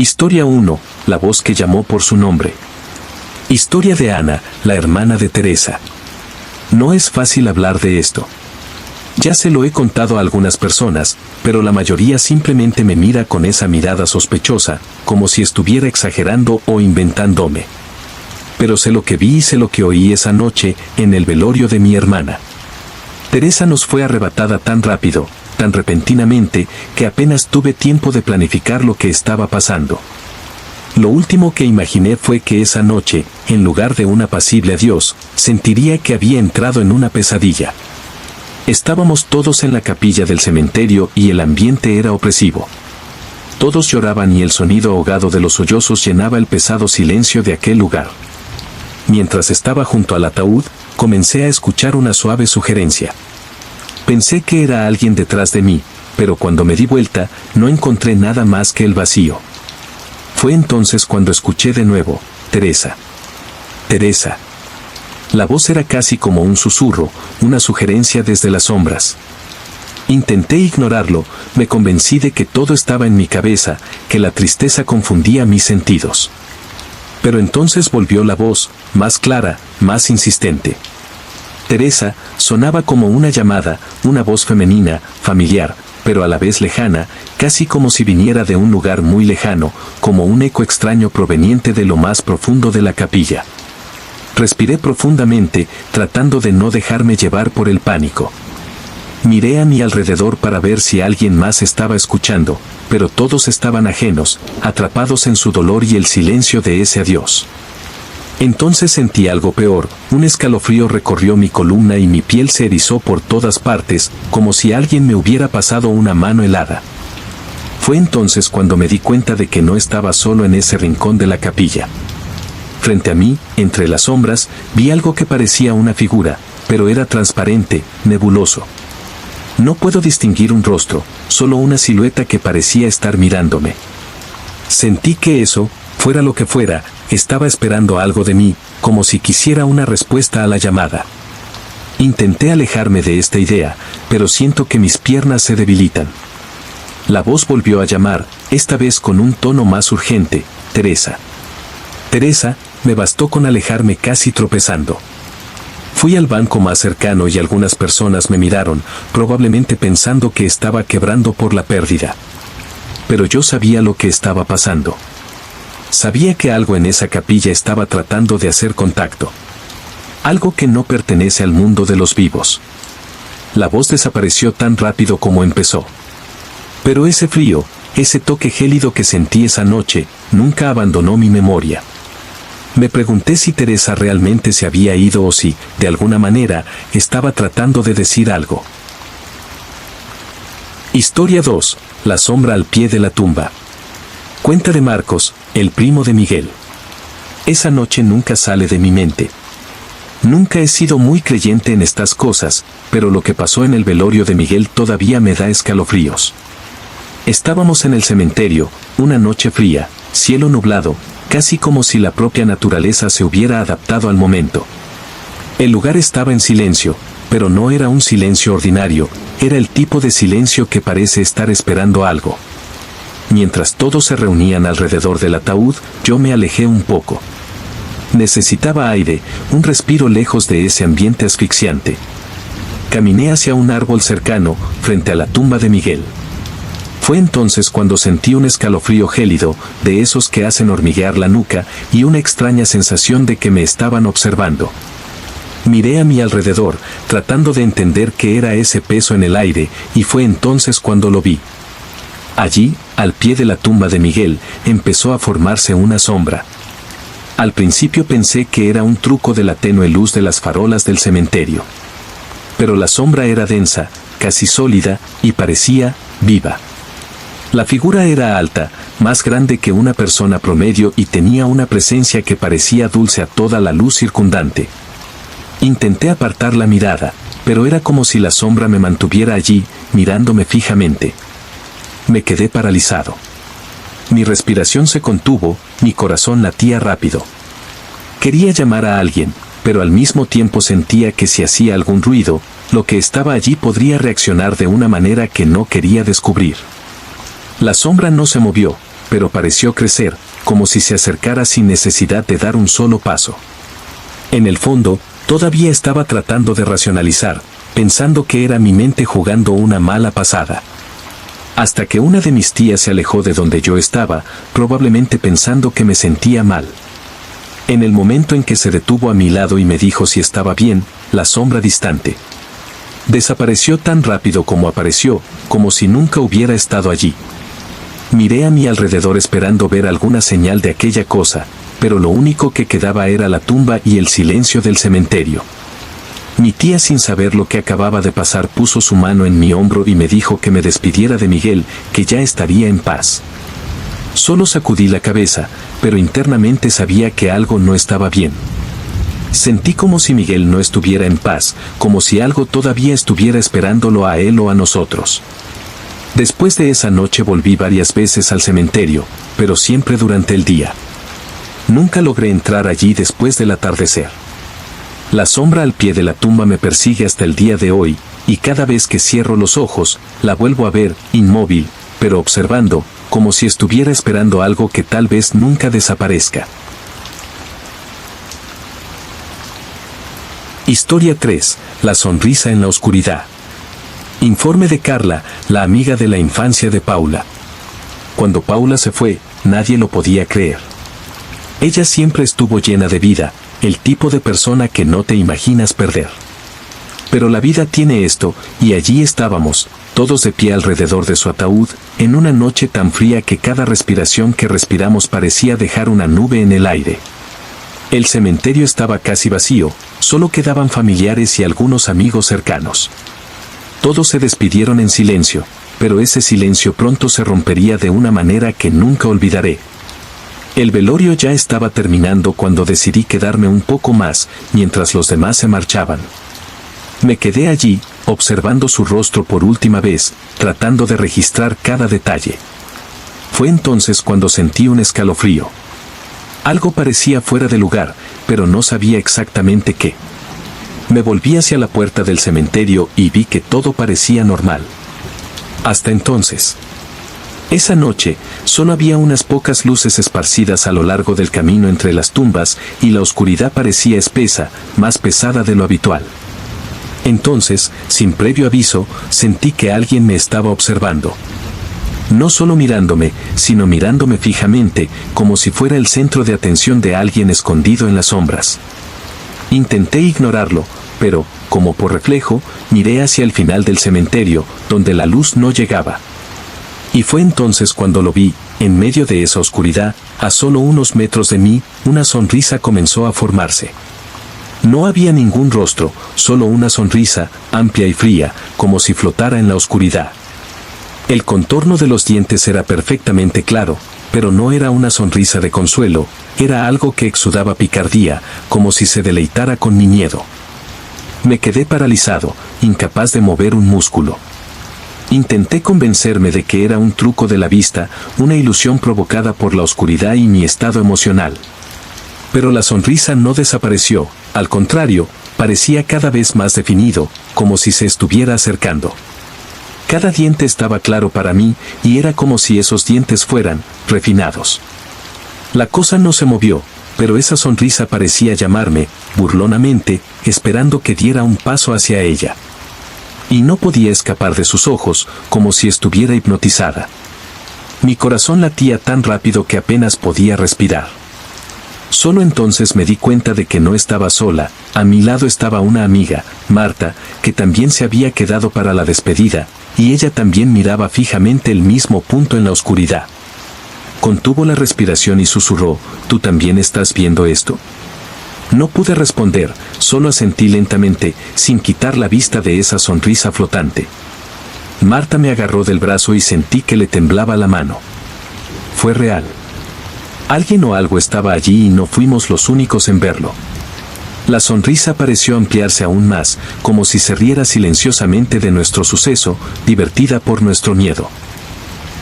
Historia 1. La voz que llamó por su nombre. Historia de Ana, la hermana de Teresa. No es fácil hablar de esto. Ya se lo he contado a algunas personas, pero la mayoría simplemente me mira con esa mirada sospechosa, como si estuviera exagerando o inventándome. Pero sé lo que vi y sé lo que oí esa noche, en el velorio de mi hermana. Teresa nos fue arrebatada tan rápido, tan repentinamente, que apenas tuve tiempo de planificar lo que estaba pasando. Lo último que imaginé fue que esa noche, en lugar de un apacible adiós, sentiría que había entrado en una pesadilla. Estábamos todos en la capilla del cementerio y el ambiente era opresivo. Todos lloraban y el sonido ahogado de los sollozos llenaba el pesado silencio de aquel lugar. Mientras estaba junto al ataúd, comencé a escuchar una suave sugerencia. Pensé que era alguien detrás de mí, pero cuando me di vuelta, no encontré nada más que el vacío. Fue entonces cuando escuché de nuevo, Teresa. Teresa. La voz era casi como un susurro, una sugerencia desde las sombras. Intenté ignorarlo, me convencí de que todo estaba en mi cabeza, que la tristeza confundía mis sentidos. Pero entonces volvió la voz, más clara, más insistente. Teresa, sonaba como una llamada, una voz femenina, familiar, pero a la vez lejana, casi como si viniera de un lugar muy lejano, como un eco extraño proveniente de lo más profundo de la capilla. Respiré profundamente, tratando de no dejarme llevar por el pánico. Miré a mi alrededor para ver si alguien más estaba escuchando, pero todos estaban ajenos, atrapados en su dolor y el silencio de ese adiós. Entonces sentí algo peor, un escalofrío recorrió mi columna y mi piel se erizó por todas partes, como si alguien me hubiera pasado una mano helada. Fue entonces cuando me di cuenta de que no estaba solo en ese rincón de la capilla. Frente a mí, entre las sombras, vi algo que parecía una figura, pero era transparente, nebuloso. No puedo distinguir un rostro, solo una silueta que parecía estar mirándome. Sentí que eso, fuera lo que fuera, estaba esperando algo de mí, como si quisiera una respuesta a la llamada. Intenté alejarme de esta idea, pero siento que mis piernas se debilitan. La voz volvió a llamar, esta vez con un tono más urgente, Teresa. Teresa, me bastó con alejarme casi tropezando. Fui al banco más cercano y algunas personas me miraron, probablemente pensando que estaba quebrando por la pérdida. Pero yo sabía lo que estaba pasando. Sabía que algo en esa capilla estaba tratando de hacer contacto. Algo que no pertenece al mundo de los vivos. La voz desapareció tan rápido como empezó. Pero ese frío, ese toque gélido que sentí esa noche, nunca abandonó mi memoria. Me pregunté si Teresa realmente se había ido o si, de alguna manera, estaba tratando de decir algo. Historia 2. La sombra al pie de la tumba. Cuenta de Marcos, el primo de Miguel. Esa noche nunca sale de mi mente. Nunca he sido muy creyente en estas cosas, pero lo que pasó en el velorio de Miguel todavía me da escalofríos. Estábamos en el cementerio, una noche fría, cielo nublado, casi como si la propia naturaleza se hubiera adaptado al momento. El lugar estaba en silencio, pero no era un silencio ordinario, era el tipo de silencio que parece estar esperando algo. Mientras todos se reunían alrededor del ataúd, yo me alejé un poco. Necesitaba aire, un respiro lejos de ese ambiente asfixiante. Caminé hacia un árbol cercano, frente a la tumba de Miguel. Fue entonces cuando sentí un escalofrío gélido, de esos que hacen hormiguear la nuca, y una extraña sensación de que me estaban observando. Miré a mi alrededor, tratando de entender qué era ese peso en el aire, y fue entonces cuando lo vi. Allí, al pie de la tumba de Miguel, empezó a formarse una sombra. Al principio pensé que era un truco de la tenue luz de las farolas del cementerio. Pero la sombra era densa, casi sólida, y parecía viva. La figura era alta, más grande que una persona promedio y tenía una presencia que parecía dulce a toda la luz circundante. Intenté apartar la mirada, pero era como si la sombra me mantuviera allí, mirándome fijamente. Me quedé paralizado. Mi respiración se contuvo, mi corazón latía rápido. Quería llamar a alguien, pero al mismo tiempo sentía que si hacía algún ruido, lo que estaba allí podría reaccionar de una manera que no quería descubrir. La sombra no se movió, pero pareció crecer, como si se acercara sin necesidad de dar un solo paso. En el fondo, todavía estaba tratando de racionalizar, pensando que era mi mente jugando una mala pasada. Hasta que una de mis tías se alejó de donde yo estaba, probablemente pensando que me sentía mal. En el momento en que se detuvo a mi lado y me dijo si estaba bien, la sombra distante desapareció tan rápido como apareció, como si nunca hubiera estado allí. Miré a mi alrededor esperando ver alguna señal de aquella cosa, pero lo único que quedaba era la tumba y el silencio del cementerio. Mi tía, sin saber lo que acababa de pasar, puso su mano en mi hombro y me dijo que me despidiera de Miguel, que ya estaría en paz. Solo sacudí la cabeza, pero internamente sabía que algo no estaba bien. Sentí como si Miguel no estuviera en paz, como si algo todavía estuviera esperándolo a él o a nosotros. Después de esa noche volví varias veces al cementerio, pero siempre durante el día. Nunca logré entrar allí después del atardecer. La sombra al pie de la tumba me persigue hasta el día de hoy, y cada vez que cierro los ojos, la vuelvo a ver, inmóvil, pero observando, como si estuviera esperando algo que tal vez nunca desaparezca. Historia 3. La sonrisa en la oscuridad. Informe de Carla, la amiga de la infancia de Paula. Cuando Paula se fue, nadie lo podía creer. Ella siempre estuvo llena de vida, el tipo de persona que no te imaginas perder. Pero la vida tiene esto, y allí estábamos, todos de pie alrededor de su ataúd, en una noche tan fría que cada respiración que respiramos parecía dejar una nube en el aire. El cementerio estaba casi vacío, solo quedaban familiares y algunos amigos cercanos. Todos se despidieron en silencio, pero ese silencio pronto se rompería de una manera que nunca olvidaré. El velorio ya estaba terminando cuando decidí quedarme un poco más, mientras los demás se marchaban. Me quedé allí, observando su rostro por última vez, tratando de registrar cada detalle. Fue entonces cuando sentí un escalofrío. Algo parecía fuera de lugar, pero no sabía exactamente qué. Me volví hacia la puerta del cementerio y vi que todo parecía normal. Hasta entonces. Esa noche, solo había unas pocas luces esparcidas a lo largo del camino entre las tumbas, y la oscuridad parecía espesa, más pesada de lo habitual. Entonces, sin previo aviso, sentí que alguien me estaba observando. No solo mirándome, sino mirándome fijamente, como si fuera el centro de atención de alguien escondido en las sombras. Intenté ignorarlo, pero, como por reflejo, miré hacia el final del cementerio, donde la luz no llegaba. Y fue entonces cuando lo vi, en medio de esa oscuridad, a solo unos metros de mí, una sonrisa comenzó a formarse. No había ningún rostro, solo una sonrisa, amplia y fría, como si flotara en la oscuridad. El contorno de los dientes era perfectamente claro, pero no era una sonrisa de consuelo, era algo que exudaba picardía, como si se deleitara con mi miedo. Me quedé paralizado, incapaz de mover un músculo. Intenté convencerme de que era un truco de la vista, una ilusión provocada por la oscuridad y mi estado emocional. Pero la sonrisa no desapareció, al contrario, parecía cada vez más definido, como si se estuviera acercando. Cada diente estaba claro para mí, y era como si esos dientes fueran refinados. La cosa no se movió, pero esa sonrisa parecía llamarme, burlonamente, esperando que diera un paso hacia ella. Y no podía escapar de sus ojos, como si estuviera hipnotizada. Mi corazón latía tan rápido que apenas podía respirar. Solo entonces me di cuenta de que no estaba sola, a mi lado estaba una amiga, Marta, que también se había quedado para la despedida, y ella también miraba fijamente el mismo punto en la oscuridad. Contuvo la respiración y susurró, ¿tú también estás viendo esto? No pude responder, solo asentí lentamente, sin quitar la vista de esa sonrisa flotante. Marta me agarró del brazo y sentí que le temblaba la mano. Fue real. Alguien o algo estaba allí y no fuimos los únicos en verlo. La sonrisa pareció ampliarse aún más, como si se riera silenciosamente de nuestro suceso, divertida por nuestro miedo.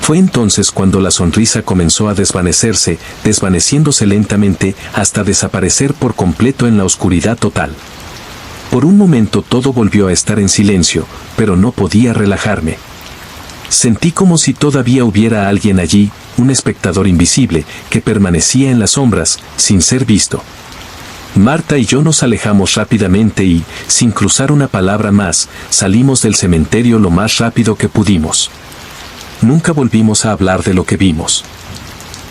Fue entonces cuando la sonrisa comenzó a desvanecerse, desvaneciéndose lentamente, hasta desaparecer por completo en la oscuridad total. Por un momento todo volvió a estar en silencio, pero no podía relajarme. Sentí como si todavía hubiera alguien allí, un espectador invisible, que permanecía en las sombras, sin ser visto. Marta y yo nos alejamos rápidamente y, sin cruzar una palabra más, salimos del cementerio lo más rápido que pudimos. Nunca volvimos a hablar de lo que vimos.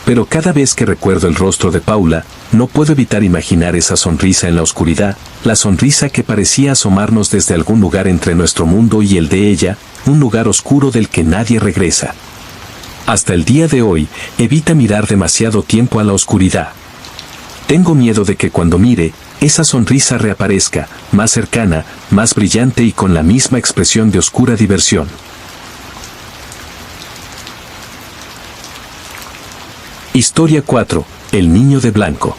Pero cada vez que recuerdo el rostro de Paula, no puedo evitar imaginar esa sonrisa en la oscuridad, la sonrisa que parecía asomarnos desde algún lugar entre nuestro mundo y el de ella, un lugar oscuro del que nadie regresa. Hasta el día de hoy, evita mirar demasiado tiempo a la oscuridad. Tengo miedo de que cuando mire, esa sonrisa reaparezca, más cercana, más brillante y con la misma expresión de oscura diversión. Historia 4. El niño de blanco.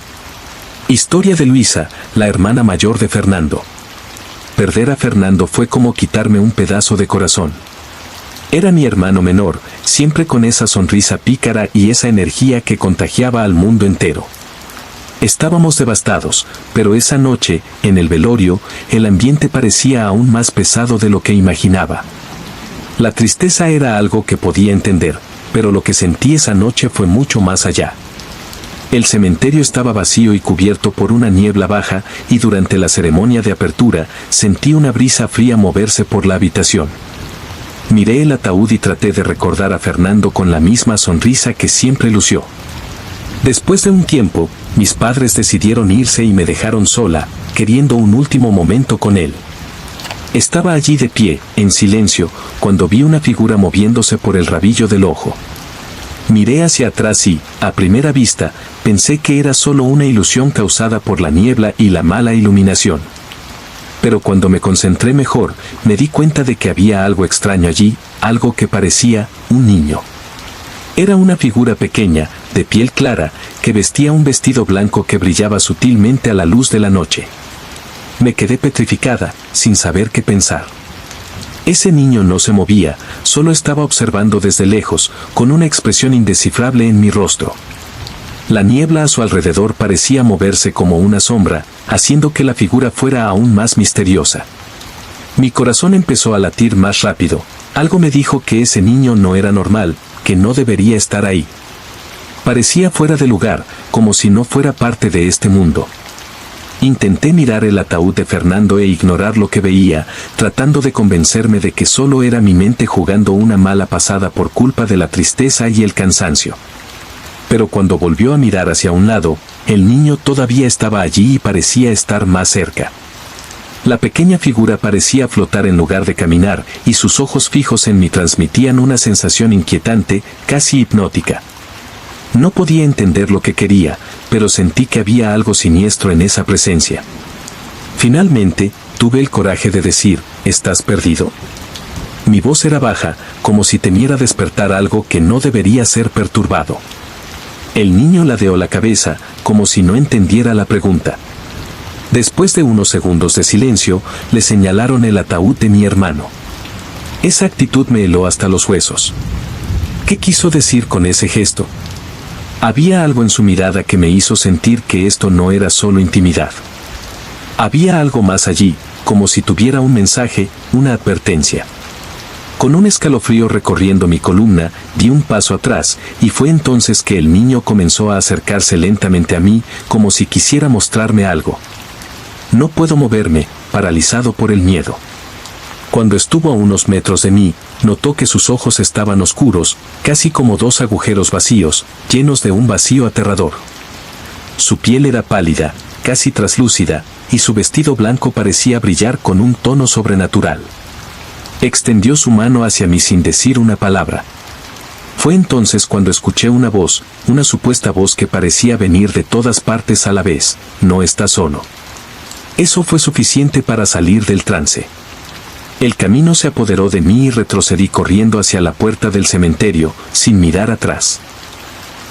Historia de Luisa, la hermana mayor de Fernando. Perder a Fernando fue como quitarme un pedazo de corazón. Era mi hermano menor, siempre con esa sonrisa pícara y esa energía que contagiaba al mundo entero. Estábamos devastados, pero esa noche, en el velorio, el ambiente parecía aún más pesado de lo que imaginaba. La tristeza era algo que podía entender, pero lo que sentí esa noche fue mucho más allá. El cementerio estaba vacío y cubierto por una niebla baja, y durante la ceremonia de apertura, sentí una brisa fría moverse por la habitación. Miré el ataúd y traté de recordar a Fernando con la misma sonrisa que siempre lució. Después de un tiempo, mis padres decidieron irse y me dejaron sola, queriendo un último momento con él. Estaba allí de pie, en silencio, cuando vi una figura moviéndose por el rabillo del ojo. Miré hacia atrás y, a primera vista, pensé que era solo una ilusión causada por la niebla y la mala iluminación. Pero cuando me concentré mejor, me di cuenta de que había algo extraño allí, algo que parecía un niño. Era una figura pequeña, de piel clara, que vestía un vestido blanco que brillaba sutilmente a la luz de la noche. Me quedé petrificada, sin saber qué pensar. Ese niño no se movía, solo estaba observando desde lejos, con una expresión indescifrable en mi rostro. La niebla a su alrededor parecía moverse como una sombra, haciendo que la figura fuera aún más misteriosa. Mi corazón empezó a latir más rápido. Algo me dijo que ese niño no era normal, que no debería estar ahí. Parecía fuera de lugar, como si no fuera parte de este mundo. Intenté mirar el ataúd de Fernando e ignorar lo que veía, tratando de convencerme de que solo era mi mente jugando una mala pasada por culpa de la tristeza y el cansancio. Pero cuando volvió a mirar hacia un lado, el niño todavía estaba allí y parecía estar más cerca. La pequeña figura parecía flotar en lugar de caminar, y sus ojos fijos en mí transmitían una sensación inquietante, casi hipnótica. No podía entender lo que quería, pero sentí que había algo siniestro en esa presencia. Finalmente, tuve el coraje de decir, «¿Estás perdido?». Mi voz era baja, como si temiera despertar algo que no debería ser perturbado. El niño ladeó la cabeza, como si no entendiera la pregunta. Después de unos segundos de silencio, le señalaron el ataúd de mi hermano. Esa actitud me heló hasta los huesos. ¿Qué quiso decir con ese gesto? Había algo en su mirada que me hizo sentir que esto no era solo intimidad. Había algo más allí, como si tuviera un mensaje, una advertencia. Con un escalofrío recorriendo mi columna, di un paso atrás, y fue entonces que el niño comenzó a acercarse lentamente a mí, como si quisiera mostrarme algo. No puedo moverme, paralizado por el miedo. Cuando estuvo a unos metros de mí, notó que sus ojos estaban oscuros, casi como dos agujeros vacíos, llenos de un vacío aterrador. Su piel era pálida, casi traslúcida, y su vestido blanco parecía brillar con un tono sobrenatural. Extendió su mano hacia mí sin decir una palabra. Fue entonces cuando escuché una voz, una supuesta voz que parecía venir de todas partes a la vez, «No estás solo». Eso fue suficiente para salir del trance. El camino se apoderó de mí y retrocedí corriendo hacia la puerta del cementerio, sin mirar atrás.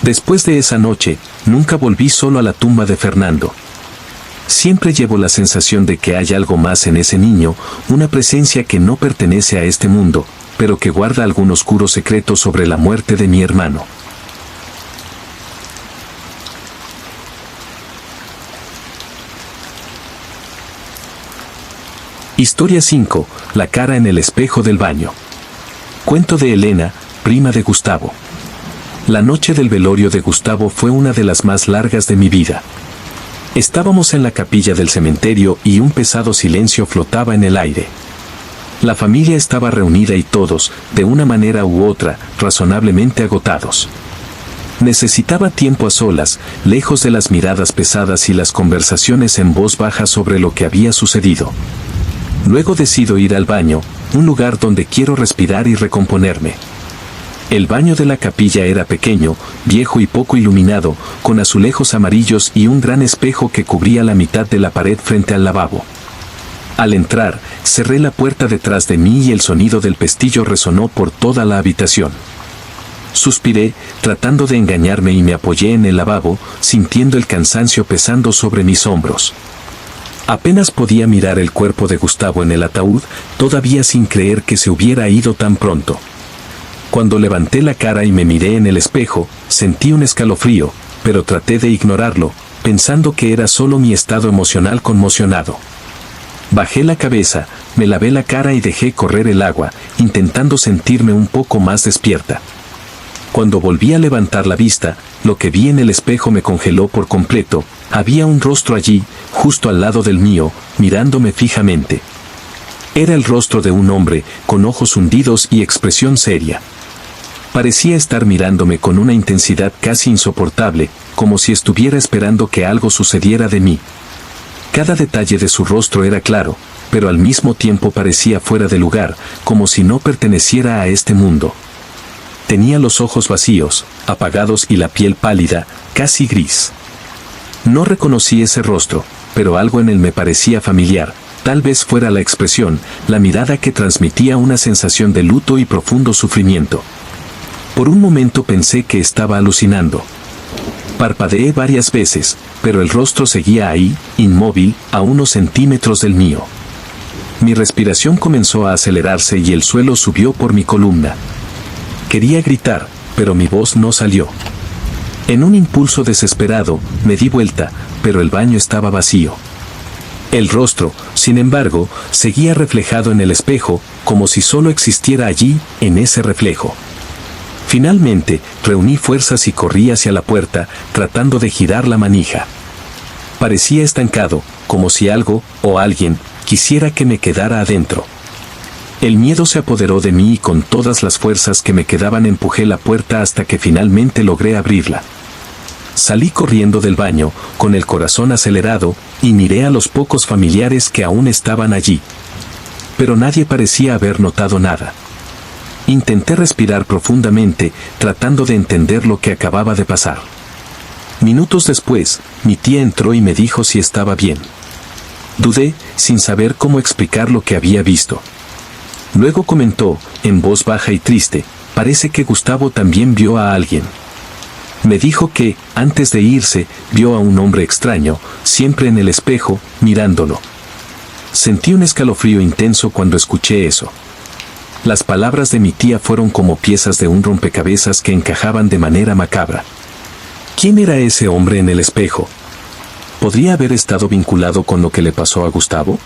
Después de esa noche, nunca volví solo a la tumba de Fernando. Siempre llevo la sensación de que hay algo más en ese niño, una presencia que no pertenece a este mundo, pero que guarda algún oscuro secreto sobre la muerte de mi hermano. Historia 5. La cara en el espejo del baño. Cuento de Elena, prima de Gustavo. La noche del velorio de Gustavo fue una de las más largas de mi vida. Estábamos en la capilla del cementerio y un pesado silencio flotaba en el aire. La familia estaba reunida y todos, de una manera u otra, razonablemente agotados. Necesitaba tiempo a solas, lejos de las miradas pesadas y las conversaciones en voz baja sobre lo que había sucedido. Luego decido ir al baño, un lugar donde quiero respirar y recomponerme. El baño de la capilla era pequeño, viejo y poco iluminado, con azulejos amarillos y un gran espejo que cubría la mitad de la pared frente al lavabo. Al entrar, cerré la puerta detrás de mí y el sonido del pestillo resonó por toda la habitación. Suspiré, tratando de engañarme y me apoyé en el lavabo, sintiendo el cansancio pesando sobre mis hombros. Apenas podía mirar el cuerpo de Gustavo en el ataúd, todavía sin creer que se hubiera ido tan pronto. Cuando levanté la cara y me miré en el espejo, sentí un escalofrío, pero traté de ignorarlo, pensando que era solo mi estado emocional conmocionado. Bajé la cabeza, me lavé la cara y dejé correr el agua, intentando sentirme un poco más despierta. Cuando volví a levantar la vista, lo que vi en el espejo me congeló por completo. Había un rostro allí, justo al lado del mío, mirándome fijamente. Era el rostro de un hombre, con ojos hundidos y expresión seria. Parecía estar mirándome con una intensidad casi insoportable, como si estuviera esperando que algo sucediera de mí. Cada detalle de su rostro era claro, pero al mismo tiempo parecía fuera de lugar, como si no perteneciera a este mundo. Tenía los ojos vacíos, apagados y la piel pálida, casi gris. No reconocí ese rostro, pero algo en él me parecía familiar, tal vez fuera la expresión, la mirada que transmitía una sensación de luto y profundo sufrimiento. Por un momento pensé que estaba alucinando. Parpadeé varias veces, pero el rostro seguía ahí, inmóvil, a unos centímetros del mío. Mi respiración comenzó a acelerarse y el suelo subió por mi columna. Quería gritar, pero mi voz no salió. En un impulso desesperado, me di vuelta, pero el baño estaba vacío. El rostro, sin embargo, seguía reflejado en el espejo, como si solo existiera allí, en ese reflejo. Finalmente, reuní fuerzas y corrí hacia la puerta, tratando de girar la manija. Parecía estancado, como si algo, o alguien, quisiera que me quedara adentro. El miedo se apoderó de mí y con todas las fuerzas que me quedaban empujé la puerta hasta que finalmente logré abrirla. Salí corriendo del baño, con el corazón acelerado, y miré a los pocos familiares que aún estaban allí. Pero nadie parecía haber notado nada. Intenté respirar profundamente, tratando de entender lo que acababa de pasar. Minutos después, mi tía entró y me dijo si estaba bien. Dudé, sin saber cómo explicar lo que había visto. Luego comentó, en voz baja y triste, parece que Gustavo también vio a alguien. Me dijo que, antes de irse, vio a un hombre extraño, siempre en el espejo, mirándolo. Sentí un escalofrío intenso cuando escuché eso. Las palabras de mi tía fueron como piezas de un rompecabezas que encajaban de manera macabra. ¿Quién era ese hombre en el espejo? ¿Podría haber estado vinculado con lo que le pasó a Gustavo?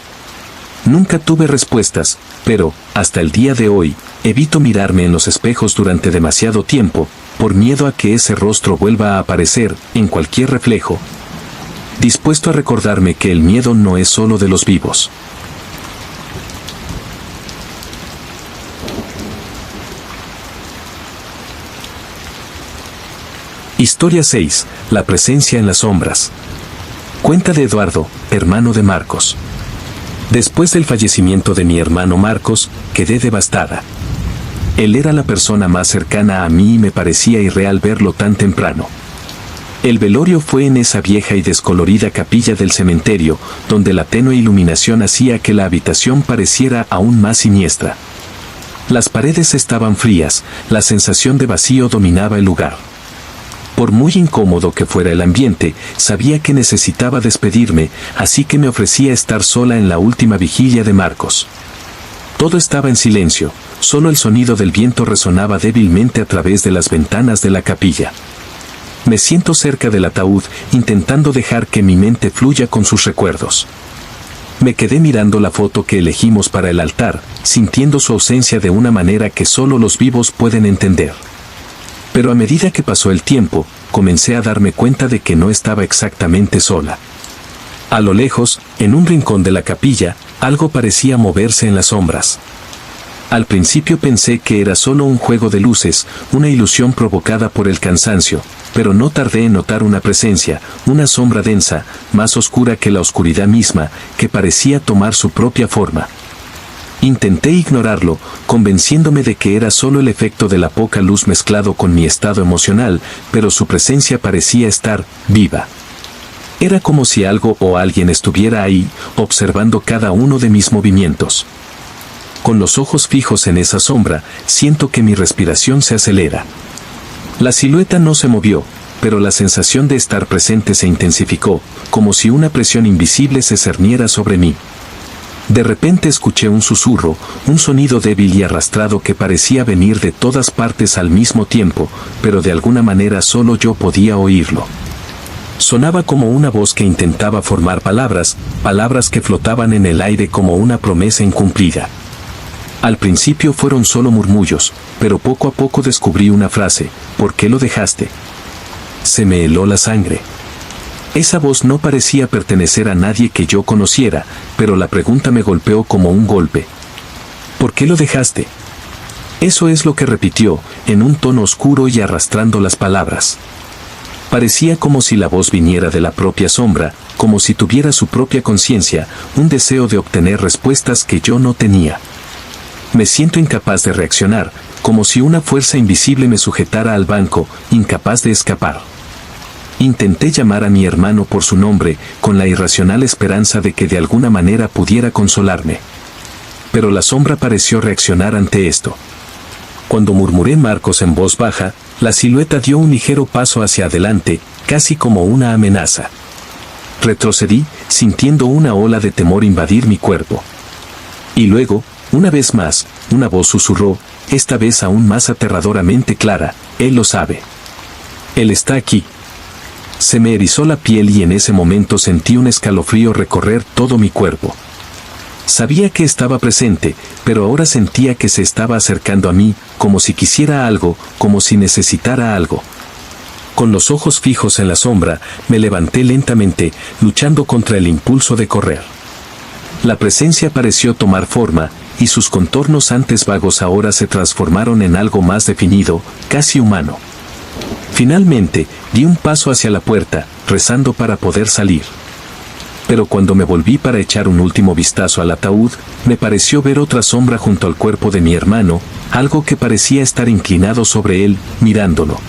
Nunca tuve respuestas, pero, hasta el día de hoy, evito mirarme en los espejos durante demasiado tiempo, por miedo a que ese rostro vuelva a aparecer, en cualquier reflejo. Dispuesto a recordarme que el miedo no es solo de los vivos. Historia 6. La presencia en las sombras. Cuenta de Eduardo, hermano de Marcos. Después del fallecimiento de mi hermano Marcos, quedé devastada. Él era la persona más cercana a mí y me parecía irreal verlo tan temprano. El velorio fue en esa vieja y descolorida capilla del cementerio, donde la tenue iluminación hacía que la habitación pareciera aún más siniestra. Las paredes estaban frías, la sensación de vacío dominaba el lugar. Por muy incómodo que fuera el ambiente, sabía que necesitaba despedirme, así que me ofrecía estar sola en la última vigilia de Marcos. Todo estaba en silencio, solo el sonido del viento resonaba débilmente a través de las ventanas de la capilla. Me siento cerca del ataúd, intentando dejar que mi mente fluya con sus recuerdos. Me quedé mirando la foto que elegimos para el altar, sintiendo su ausencia de una manera que solo los vivos pueden entender. Pero a medida que pasó el tiempo, comencé a darme cuenta de que no estaba exactamente sola. A lo lejos, en un rincón de la capilla, algo parecía moverse en las sombras. Al principio pensé que era solo un juego de luces, una ilusión provocada por el cansancio, pero no tardé en notar una presencia, una sombra densa, más oscura que la oscuridad misma, que parecía tomar su propia forma. Intenté ignorarlo, convenciéndome de que era solo el efecto de la poca luz mezclado con mi estado emocional, pero su presencia parecía estar viva. Era como si algo o alguien estuviera ahí, observando cada uno de mis movimientos. Con los ojos fijos en esa sombra, siento que mi respiración se acelera. La silueta no se movió, pero la sensación de estar presente se intensificó, como si una presión invisible se cerniera sobre mí. De repente escuché un susurro, un sonido débil y arrastrado que parecía venir de todas partes al mismo tiempo, pero de alguna manera solo yo podía oírlo. Sonaba como una voz que intentaba formar palabras, palabras que flotaban en el aire como una promesa incumplida. Al principio fueron solo murmullos, pero poco a poco descubrí una frase: ¿por qué lo dejaste? Se me heló la sangre. Esa voz no parecía pertenecer a nadie que yo conociera, pero la pregunta me golpeó como un golpe. ¿Por qué lo dejaste? Eso es lo que repitió, en un tono oscuro y arrastrando las palabras. Parecía como si la voz viniera de la propia sombra, como si tuviera su propia conciencia, un deseo de obtener respuestas que yo no tenía. Me siento incapaz de reaccionar, como si una fuerza invisible me sujetara al banco, incapaz de escapar. Intenté llamar a mi hermano por su nombre, con la irracional esperanza de que de alguna manera pudiera consolarme. Pero la sombra pareció reaccionar ante esto. Cuando murmuré Marcos en voz baja, la silueta dio un ligero paso hacia adelante, casi como una amenaza. Retrocedí, sintiendo una ola de temor invadir mi cuerpo. Y luego, una vez más, una voz susurró, esta vez aún más aterradoramente clara: él lo sabe. Él está aquí. Se me erizó la piel y en ese momento sentí un escalofrío recorrer todo mi cuerpo. Sabía que estaba presente, pero ahora sentía que se estaba acercando a mí, como si quisiera algo, como si necesitara algo. Con los ojos fijos en la sombra, me levanté lentamente, luchando contra el impulso de correr. La presencia pareció tomar forma, y sus contornos antes vagos ahora se transformaron en algo más definido, casi humano. Finalmente, di un paso hacia la puerta, rezando para poder salir. Pero cuando me volví para echar un último vistazo al ataúd, me pareció ver otra sombra junto al cuerpo de mi hermano, algo que parecía estar inclinado sobre él, mirándolo.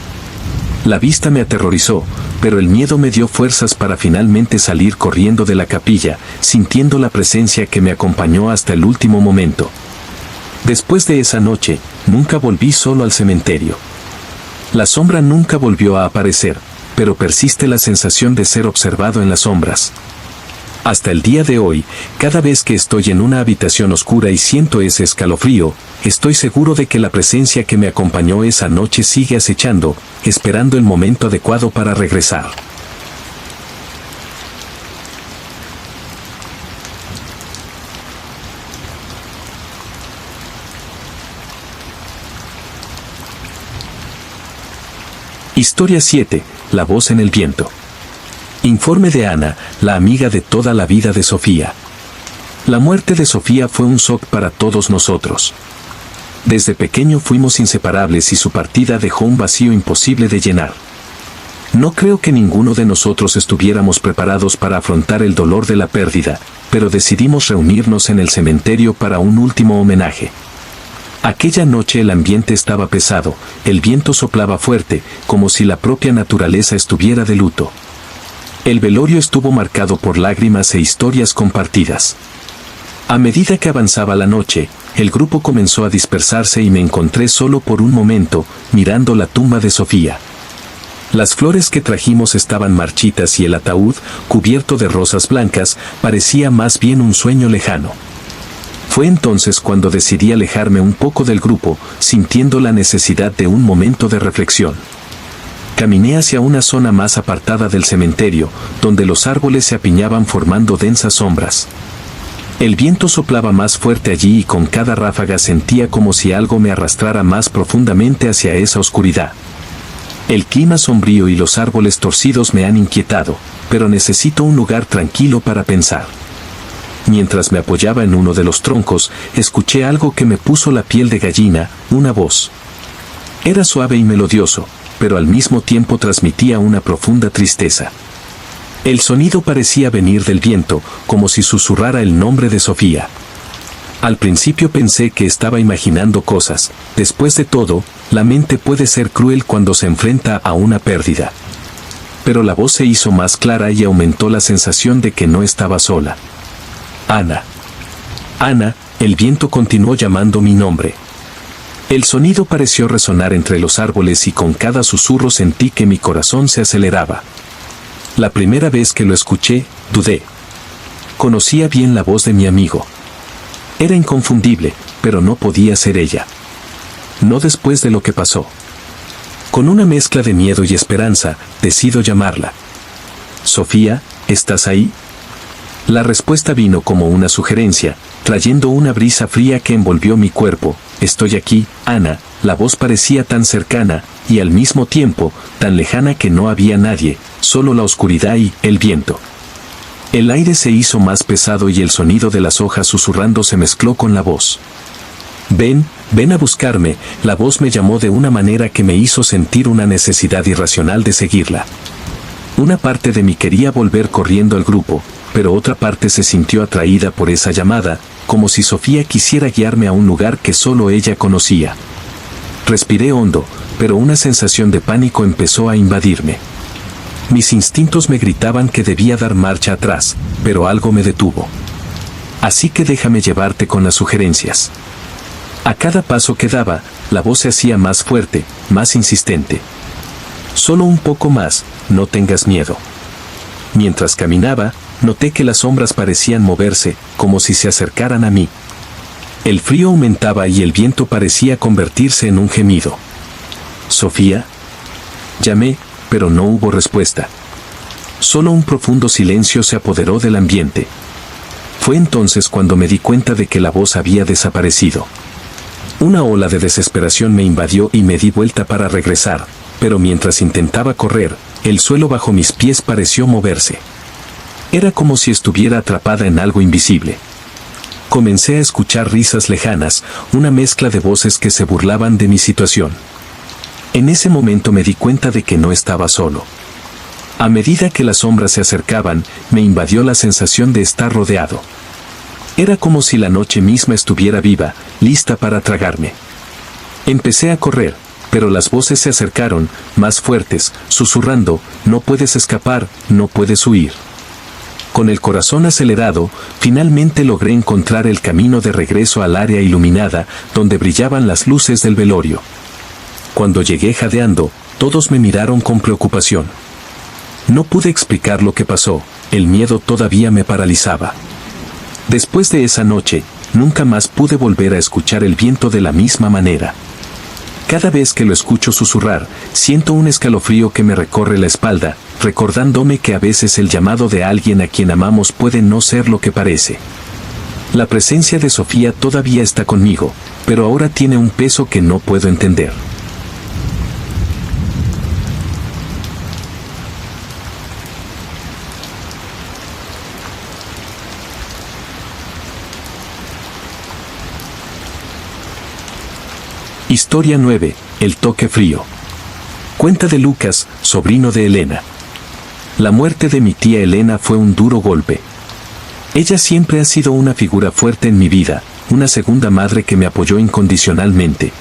La vista me aterrorizó, pero el miedo me dio fuerzas para finalmente salir corriendo de la capilla, sintiendo la presencia que me acompañó hasta el último momento. Después de esa noche, nunca volví solo al cementerio. La sombra nunca volvió a aparecer, pero persiste la sensación de ser observado en las sombras. Hasta el día de hoy, cada vez que estoy en una habitación oscura y siento ese escalofrío, estoy seguro de que la presencia que me acompañó esa noche sigue acechando, esperando el momento adecuado para regresar. Historia 7. La voz en el viento. Informe de Ana, la amiga de toda la vida de Sofía. La muerte de Sofía fue un shock para todos nosotros. Desde pequeño fuimos inseparables y su partida dejó un vacío imposible de llenar. No creo que ninguno de nosotros estuviéramos preparados para afrontar el dolor de la pérdida, pero decidimos reunirnos en el cementerio para un último homenaje. Aquella noche el ambiente estaba pesado, el viento soplaba fuerte, como si la propia naturaleza estuviera de luto. El velorio estuvo marcado por lágrimas e historias compartidas. A medida que avanzaba la noche, el grupo comenzó a dispersarse y me encontré solo por un momento, mirando la tumba de Sofía. Las flores que trajimos estaban marchitas y el ataúd, cubierto de rosas blancas, parecía más bien un sueño lejano. Fue entonces cuando decidí alejarme un poco del grupo, sintiendo la necesidad de un momento de reflexión. Caminé hacia una zona más apartada del cementerio, donde los árboles se apiñaban formando densas sombras. El viento soplaba más fuerte allí y con cada ráfaga sentía como si algo me arrastrara más profundamente hacia esa oscuridad. El clima sombrío y los árboles torcidos me han inquietado, pero necesito un lugar tranquilo para pensar. Mientras me apoyaba en uno de los troncos, escuché algo que me puso la piel de gallina, una voz. Era suave y melodioso, pero al mismo tiempo transmitía una profunda tristeza. El sonido parecía venir del viento, como si susurrara el nombre de Sofía. Al principio pensé que estaba imaginando cosas. Después de todo, la mente puede ser cruel cuando se enfrenta a una pérdida. Pero la voz se hizo más clara y aumentó la sensación de que no estaba sola. Ana. Ana, el viento continuó llamando mi nombre. El sonido pareció resonar entre los árboles y con cada susurro sentí que mi corazón se aceleraba. La primera vez que lo escuché, dudé. Conocía bien la voz de mi amigo. Era inconfundible, pero no podía ser ella. No después de lo que pasó. Con una mezcla de miedo y esperanza, decido llamarla. Sofía, ¿estás ahí? La respuesta vino como una sugerencia, trayendo una brisa fría que envolvió mi cuerpo. Estoy aquí, Ana. La voz parecía tan cercana, y al mismo tiempo, tan lejana que no había nadie, solo la oscuridad y el viento. El aire se hizo más pesado y el sonido de las hojas susurrando se mezcló con la voz. Ven, ven a buscarme. La voz me llamó de una manera que me hizo sentir una necesidad irracional de seguirla. Una parte de mí quería volver corriendo al grupo, pero otra parte se sintió atraída por esa llamada, como si Sofía quisiera guiarme a un lugar que solo ella conocía. Respiré hondo, pero una sensación de pánico empezó a invadirme. Mis instintos me gritaban que debía dar marcha atrás, pero algo me detuvo. Así que déjame llevarte con las sugerencias. A cada paso que daba, la voz se hacía más fuerte, más insistente. Solo un poco más, no tengas miedo. Mientras caminaba, noté que las sombras parecían moverse, como si se acercaran a mí. El frío aumentaba y el viento parecía convertirse en un gemido. ¿Sofía? Llamé, pero no hubo respuesta. Solo un profundo silencio se apoderó del ambiente. Fue entonces cuando me di cuenta de que la voz había desaparecido. Una ola de desesperación me invadió y me di vuelta para regresar, pero mientras intentaba correr, el suelo bajo mis pies pareció moverse. Era como si estuviera atrapada en algo invisible. Comencé a escuchar risas lejanas, una mezcla de voces que se burlaban de mi situación. En ese momento me di cuenta de que no estaba solo. A medida que las sombras se acercaban, me invadió la sensación de estar rodeado. Era como si la noche misma estuviera viva, lista para tragarme. Empecé a correr, pero las voces se acercaron, más fuertes, susurrando, no puedes escapar, no puedes huir. Con el corazón acelerado, finalmente logré encontrar el camino de regreso al área iluminada, donde brillaban las luces del velorio. Cuando llegué jadeando, todos me miraron con preocupación. No pude explicar lo que pasó, el miedo todavía me paralizaba. Después de esa noche, nunca más pude volver a escuchar el viento de la misma manera. Cada vez que lo escucho susurrar, siento un escalofrío que me recorre la espalda, recordándome que a veces el llamado de alguien a quien amamos puede no ser lo que parece. La presencia de Sofía todavía está conmigo, pero ahora tiene un peso que no puedo entender. Historia 9. El toque frío. Cuenta de Lucas, sobrino de Elena. La muerte de mi tía Elena fue un duro golpe. Ella siempre ha sido una figura fuerte en mi vida, una segunda madre que me apoyó incondicionalmente.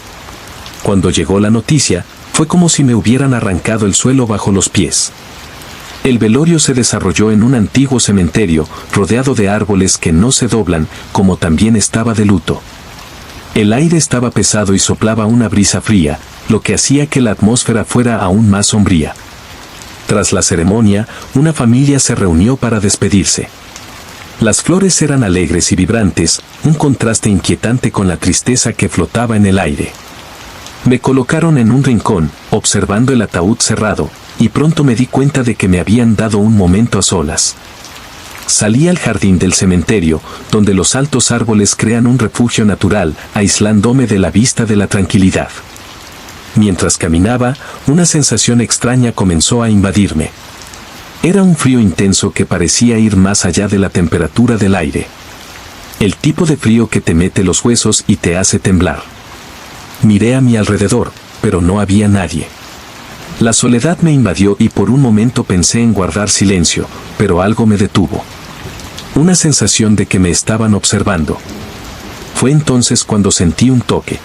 Cuando llegó la noticia, fue como si me hubieran arrancado el suelo bajo los pies. El velorio se desarrolló en un antiguo cementerio, rodeado de árboles que no se doblan, como también estaba de luto. El aire estaba pesado y soplaba una brisa fría, lo que hacía que la atmósfera fuera aún más sombría. Tras la ceremonia, una familia se reunió para despedirse. Las flores eran alegres y vibrantes, un contraste inquietante con la tristeza que flotaba en el aire. Me colocaron en un rincón, observando el ataúd cerrado, y pronto me di cuenta de que me habían dado un momento a solas. Salí al jardín del cementerio, donde los altos árboles crean un refugio natural, aislándome de la vista de la tranquilidad. Mientras caminaba, una sensación extraña comenzó a invadirme. Era un frío intenso que parecía ir más allá de la temperatura del aire. El tipo de frío que te mete los huesos y te hace temblar. Miré a mi alrededor, pero no había nadie. La soledad me invadió y por un momento pensé en guardar silencio, pero algo me detuvo. Una sensación de que me estaban observando. Fue entonces cuando sentí un toque.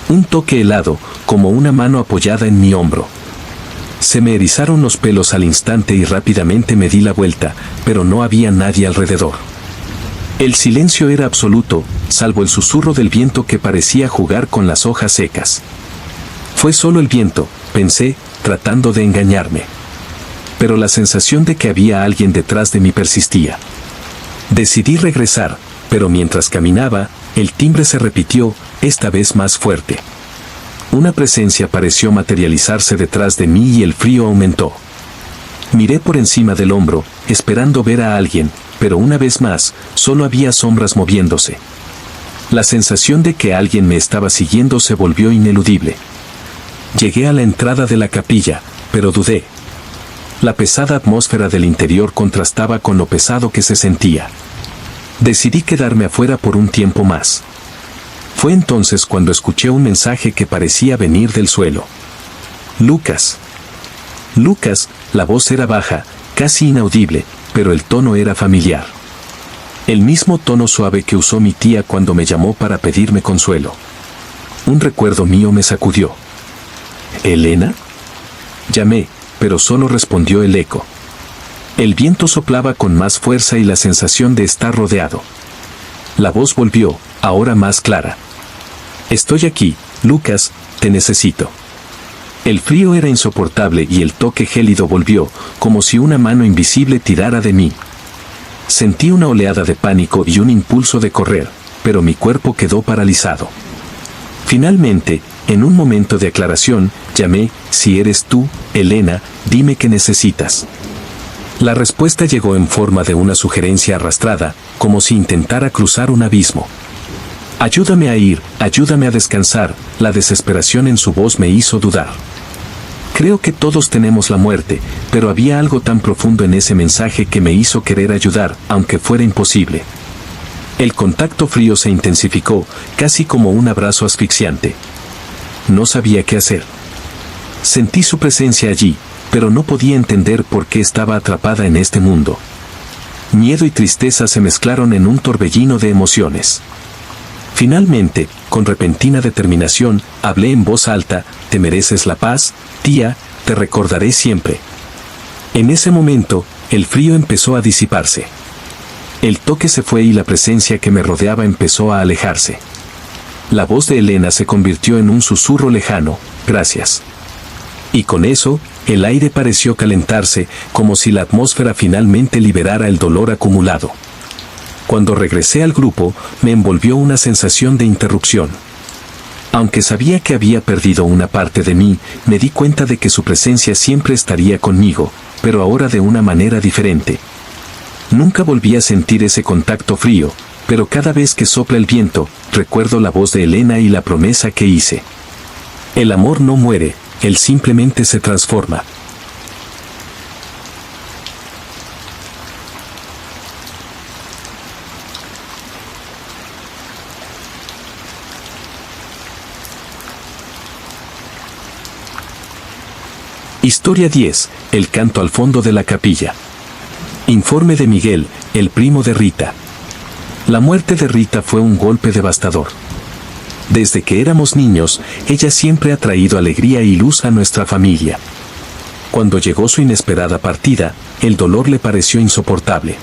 Un toque helado, como una mano apoyada en mi hombro. Se me erizaron los pelos al instante y rápidamente me di la vuelta, pero no había nadie alrededor. El silencio era absoluto, salvo el susurro del viento que parecía jugar con las hojas secas. Fue solo el viento, pensé, tratando de engañarme. Pero la sensación de que había alguien detrás de mí persistía. Decidí regresar, pero mientras caminaba, el timbre se repitió, esta vez más fuerte. Una presencia pareció materializarse detrás de mí y el frío aumentó. Miré por encima del hombro, esperando ver a alguien, pero una vez más, solo había sombras moviéndose. La sensación de que alguien me estaba siguiendo se volvió ineludible. Llegué a la entrada de la capilla, pero dudé. La pesada atmósfera del interior contrastaba con lo pesado que se sentía. Decidí quedarme afuera por un tiempo más. Fue entonces cuando escuché un mensaje que parecía venir del suelo. Lucas. Lucas, la voz era baja, casi inaudible, pero el tono era familiar. El mismo tono suave que usó mi tía cuando me llamó para pedirme consuelo. Un recuerdo mío me sacudió. ¿Elena? Llamé, pero solo respondió el eco. El viento soplaba con más fuerza y la sensación de estar rodeado. La voz volvió, ahora más clara. Estoy aquí, Lucas, te necesito. El frío era insoportable y el toque gélido volvió, como si una mano invisible tirara de mí. Sentí una oleada de pánico y un impulso de correr, pero mi cuerpo quedó paralizado. Finalmente, en un momento de aclaración, llamé, si eres tú, Elena, dime qué necesitas. La respuesta llegó en forma de una sugerencia arrastrada, como si intentara cruzar un abismo. Ayúdame a ir, ayúdame a descansar, la desesperación en su voz me hizo dudar. Creo que todos tenemos la muerte, pero había algo tan profundo en ese mensaje que me hizo querer ayudar, aunque fuera imposible. El contacto frío se intensificó, casi como un abrazo asfixiante. No sabía qué hacer. Sentí su presencia allí, pero no podía entender por qué estaba atrapada en este mundo. Miedo y tristeza se mezclaron en un torbellino de emociones. Finalmente, con repentina determinación, hablé en voz alta, ¿te mereces la paz, tía? Te recordaré siempre. En ese momento, el frío empezó a disiparse. El toque se fue y la presencia que me rodeaba empezó a alejarse. La voz de Elena se convirtió en un susurro lejano, gracias. Y con eso, el aire pareció calentarse, como si la atmósfera finalmente liberara el dolor acumulado. Cuando regresé al grupo, me envolvió una sensación de interrupción. Aunque sabía que había perdido una parte de mí, me di cuenta de que su presencia siempre estaría conmigo, pero ahora de una manera diferente. Nunca volví a sentir ese contacto frío, pero cada vez que sopla el viento, recuerdo la voz de Elena y la promesa que hice. El amor no muere, él simplemente se transforma. Historia 10. El canto al fondo de la capilla. Informe de Miguel, el primo de Rita. La muerte de Rita fue un golpe devastador. Desde que éramos niños, ella siempre ha traído alegría y luz a nuestra familia. Cuando llegó su inesperada partida, el dolor le pareció insoportable.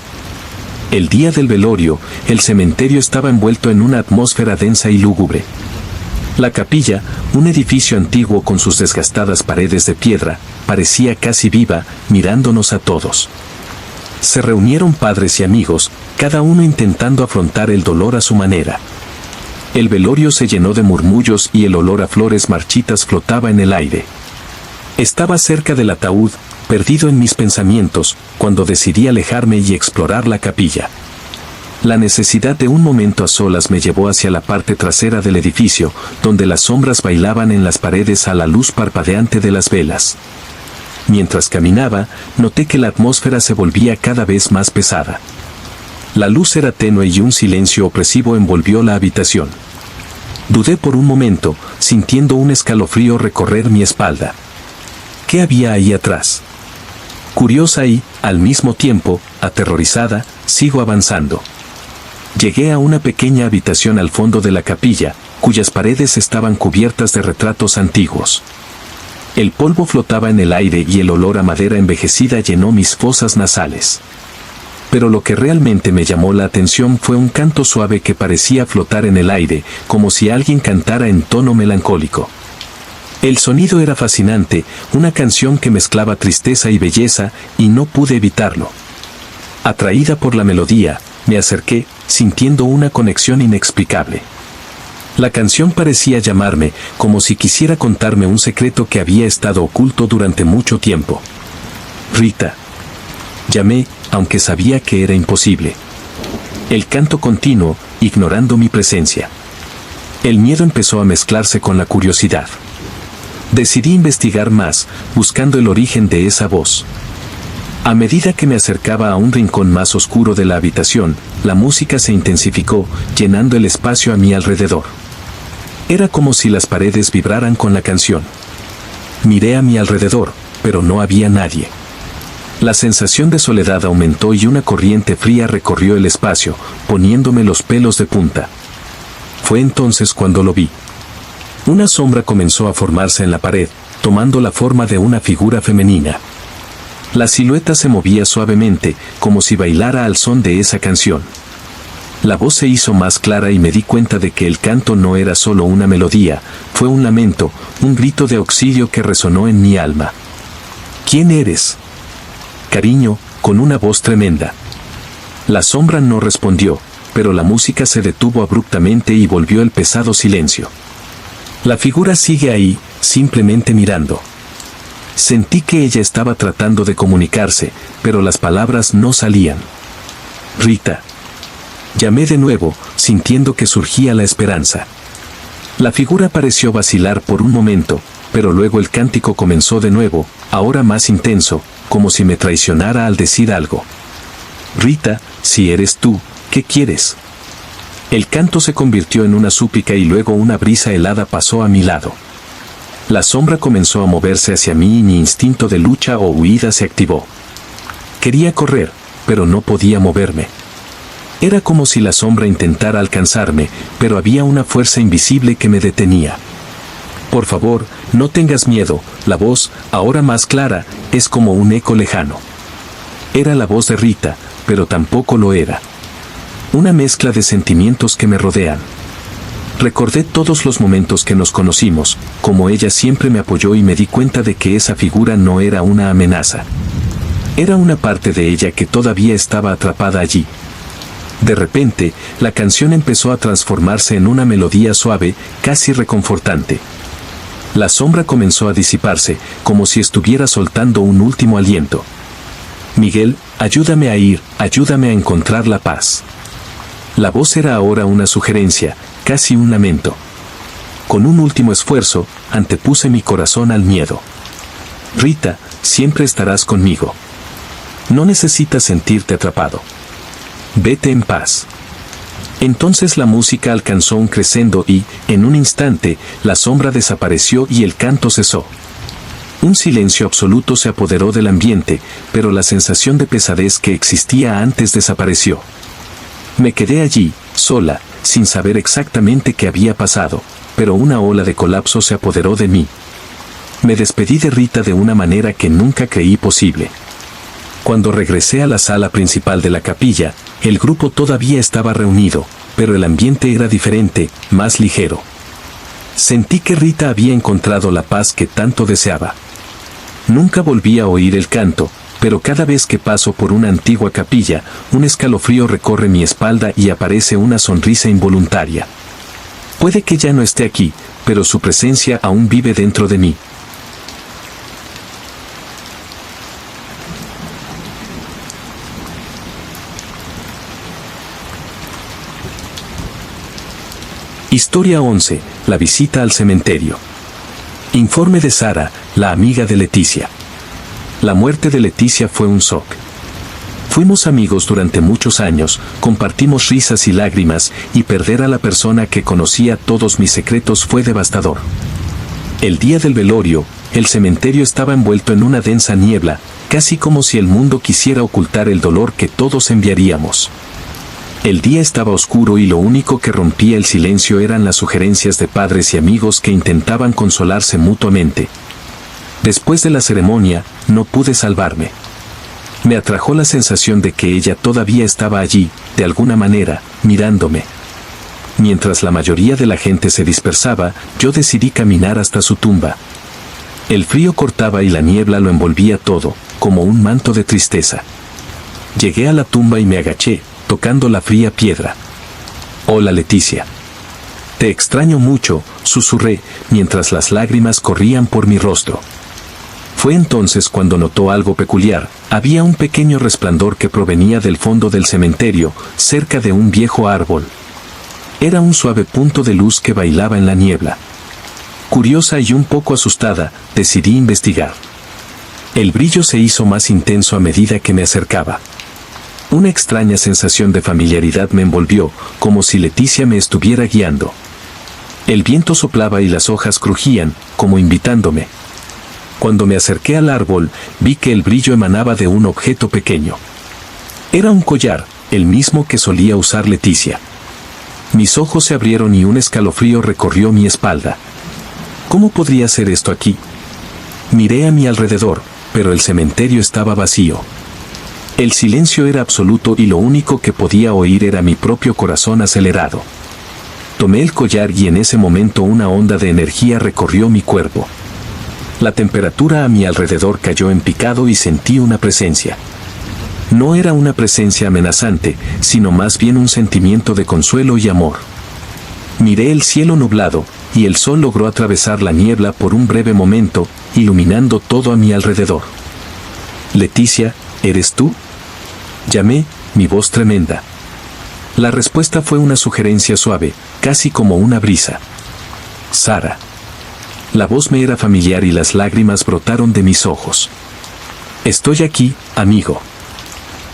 El día del velorio, el cementerio estaba envuelto en una atmósfera densa y lúgubre. La capilla, un edificio antiguo con sus desgastadas paredes de piedra, parecía casi viva, mirándonos a todos. Se reunieron padres y amigos, cada uno intentando afrontar el dolor a su manera. El velorio se llenó de murmullos y el olor a flores marchitas flotaba en el aire. Estaba cerca del ataúd, perdido en mis pensamientos, cuando decidí alejarme y explorar la capilla. La necesidad de un momento a solas me llevó hacia la parte trasera del edificio, donde las sombras bailaban en las paredes a la luz parpadeante de las velas. Mientras caminaba, noté que la atmósfera se volvía cada vez más pesada. La luz era tenue y un silencio opresivo envolvió la habitación. Dudé por un momento, sintiendo un escalofrío recorrer mi espalda. ¿Qué había ahí atrás? Curiosa y, al mismo tiempo, aterrorizada, sigo avanzando. Llegué a una pequeña habitación al fondo de la capilla, cuyas paredes estaban cubiertas de retratos antiguos. El polvo flotaba en el aire y el olor a madera envejecida llenó mis fosas nasales. Pero lo que realmente me llamó la atención fue un canto suave que parecía flotar en el aire, como si alguien cantara en tono melancólico. El sonido era fascinante, una canción que mezclaba tristeza y belleza, y no pude evitarlo. Atraída por la melodía, me acerqué, sintiendo una conexión inexplicable. La canción parecía llamarme, como si quisiera contarme un secreto que había estado oculto durante mucho tiempo. Rita. Llamé, aunque sabía que era imposible. El canto continuó, ignorando mi presencia. El miedo empezó a mezclarse con la curiosidad. Decidí investigar más, buscando el origen de esa voz. A medida que me acercaba a un rincón más oscuro de la habitación, la música se intensificó, llenando el espacio a mi alrededor. Era como si las paredes vibraran con la canción. Miré a mi alrededor, pero no había nadie. La sensación de soledad aumentó y una corriente fría recorrió el espacio, poniéndome los pelos de punta. Fue entonces cuando lo vi. Una sombra comenzó a formarse en la pared, tomando la forma de una figura femenina. La silueta se movía suavemente, como si bailara al son de esa canción. La voz se hizo más clara y me di cuenta de que el canto no era solo una melodía, fue un lamento, un grito de auxilio que resonó en mi alma. ¿Quién eres? Cariño, con una voz tremenda. La sombra no respondió, pero la música se detuvo abruptamente y volvió el pesado silencio. La figura sigue ahí, simplemente mirando. Sentí que ella estaba tratando de comunicarse, pero las palabras no salían. Rita. Llamé de nuevo, sintiendo que surgía la esperanza. La figura pareció vacilar por un momento, pero luego el cántico comenzó de nuevo, ahora más intenso, como si me traicionara al decir algo. Rita, si eres tú, ¿qué quieres? El canto se convirtió en una súplica y luego una brisa helada pasó a mi lado. La sombra comenzó a moverse hacia mí y mi instinto de lucha o huida se activó. Quería correr, pero no podía moverme. Era como si la sombra intentara alcanzarme, pero había una fuerza invisible que me detenía. Por favor, no tengas miedo, la voz, ahora más clara, es como un eco lejano. Era la voz de Rita, pero tampoco lo era. Una mezcla de sentimientos que me rodean. Recordé todos los momentos que nos conocimos, como ella siempre me apoyó y me di cuenta de que esa figura no era una amenaza. Era una parte de ella que todavía estaba atrapada allí. De repente, la canción empezó a transformarse en una melodía suave, casi reconfortante. La sombra comenzó a disiparse, como si estuviera soltando un último aliento. Miguel, ayúdame a ir, ayúdame a encontrar la paz. La voz era ahora una sugerencia, casi un lamento. Con un último esfuerzo, antepuse mi corazón al miedo. Rita, siempre estarás conmigo. No necesitas sentirte atrapado. Vete en paz. Entonces la música alcanzó un crescendo y, en un instante, la sombra desapareció y el canto cesó. Un silencio absoluto se apoderó del ambiente, pero la sensación de pesadez que existía antes desapareció. Me quedé allí, sola, sin saber exactamente qué había pasado, pero una ola de colapso se apoderó de mí. Me despedí de Rita de una manera que nunca creí posible. Cuando regresé a la sala principal de la capilla, el grupo todavía estaba reunido, pero el ambiente era diferente, más ligero. Sentí que Rita había encontrado la paz que tanto deseaba. Nunca volví a oír el canto, pero cada vez que paso por una antigua capilla, un escalofrío recorre mi espalda y aparece una sonrisa involuntaria. Puede que ya no esté aquí, pero su presencia aún vive dentro de mí. Historia 11. La visita al cementerio. Informe de Sara, la amiga de Leticia. La muerte de Leticia fue un shock. Fuimos amigos durante muchos años, compartimos risas y lágrimas, y perder a la persona que conocía todos mis secretos fue devastador. El día del velorio, el cementerio estaba envuelto en una densa niebla, casi como si el mundo quisiera ocultar el dolor que todos enviaríamos. El día estaba oscuro y lo único que rompía el silencio eran las sugerencias de padres y amigos que intentaban consolarse mutuamente. Después de la ceremonia, no pude salvarme. Me atrajo la sensación de que ella todavía estaba allí, de alguna manera, mirándome. Mientras la mayoría de la gente se dispersaba, yo decidí caminar hasta su tumba. El frío cortaba y la niebla lo envolvía todo, como un manto de tristeza. Llegué a la tumba y me agaché, tocando la fría piedra. «Hola, Leticia. Te extraño mucho», susurré, mientras las lágrimas corrían por mi rostro. Fue entonces cuando notó algo peculiar. Había un pequeño resplandor que provenía del fondo del cementerio, cerca de un viejo árbol. Era un suave punto de luz que bailaba en la niebla. Curiosa y un poco asustada, decidí investigar. El brillo se hizo más intenso a medida que me acercaba. Una extraña sensación de familiaridad me envolvió, como si Leticia me estuviera guiando. El viento soplaba y las hojas crujían, como invitándome. Cuando me acerqué al árbol, vi que el brillo emanaba de un objeto pequeño. Era un collar, el mismo que solía usar Leticia. Mis ojos se abrieron y un escalofrío recorrió mi espalda. ¿Cómo podría ser esto aquí? Miré a mi alrededor, pero el cementerio estaba vacío. El silencio era absoluto y lo único que podía oír era mi propio corazón acelerado. Tomé el collar y en ese momento una onda de energía recorrió mi cuerpo. La temperatura a mi alrededor cayó en picado y sentí una presencia. No era una presencia amenazante, sino más bien un sentimiento de consuelo y amor. Miré el cielo nublado, y el sol logró atravesar la niebla por un breve momento, iluminando todo a mi alrededor. «Leticia, ¿eres tú?», llamé, mi voz tremenda. La respuesta fue una sugerencia suave, casi como una brisa. «Sara». La voz me era familiar y las lágrimas brotaron de mis ojos. «Estoy aquí, amigo».